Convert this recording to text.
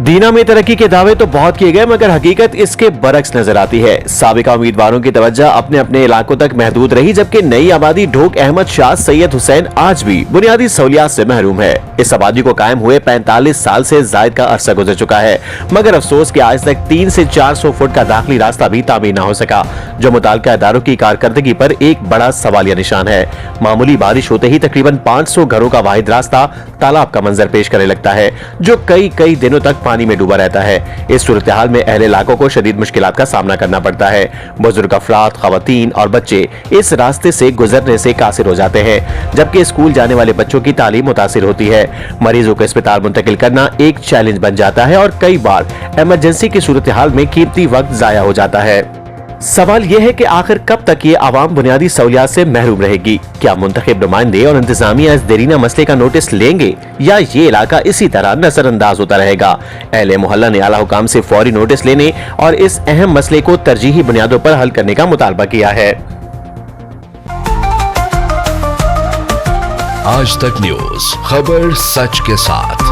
दीना में तरक्की के दावे तो बहुत किए गए, मगर हकीकत इसके बरक्स नजर आती है। साबिका उम्मीदवारों की तवज्जो अपने अपने इलाकों तक महदूद रही, जबकि नई आबादी ढोक अहमद शाह सैयद हुसैन आज भी बुनियादी सहूलियात से महरूम है। इस आबादी को कायम हुए 45 साल से जायद का अरसा गुजर चुका है, मगर अफसोस कि आज तक 300 से 400 फुट का दाखिली रास्ता भी तामीर न हो सका, जो मुताल्लिका इदारों की कारकर्दगी पर एक बड़ा सवालिया निशान है। मामूली बारिश होते ही तकरीबन 500 घरों का वाहिद रास्ता तालाब का मंजर पेश करने लगता है, जो कई दिनों तक पानी में डूबा रहता है। इस सूरत हाल में अहले इलाकों को शदीद मुश्किलात का सामना करना पड़ता है। बुजुर्ग अफराद, खवातीन और बच्चे इस रास्ते से गुजरने से कासिर हो जाते हैं, जबकि स्कूल जाने वाले बच्चों की तालीम मुतासिर होती है। मरीजों को अस्पताल मुंतकिल करना एक चैलेंज बन जाता है और कई बार इमरजेंसी की सूरत हाल में कीमती वक्त जाया हो जाता है। सवाल यह है कि आखिर कब तक ये आवाम बुनियादी सहूलियात से महरूम रहेगी? क्या मुंतखब नुमाइंदे और इंतजामिया इस देरीना मसले का नोटिस लेंगे या ये इलाका इसी तरह नजरअंदाज होता रहेगा? अहले मोहल्ला ने आला हुकाम से फौरी नोटिस लेने और इस अहम मसले को तरजीही बुनियादों पर हल करने का मुतालबा किया है। आज तक न्यूज, खबर सच के साथ।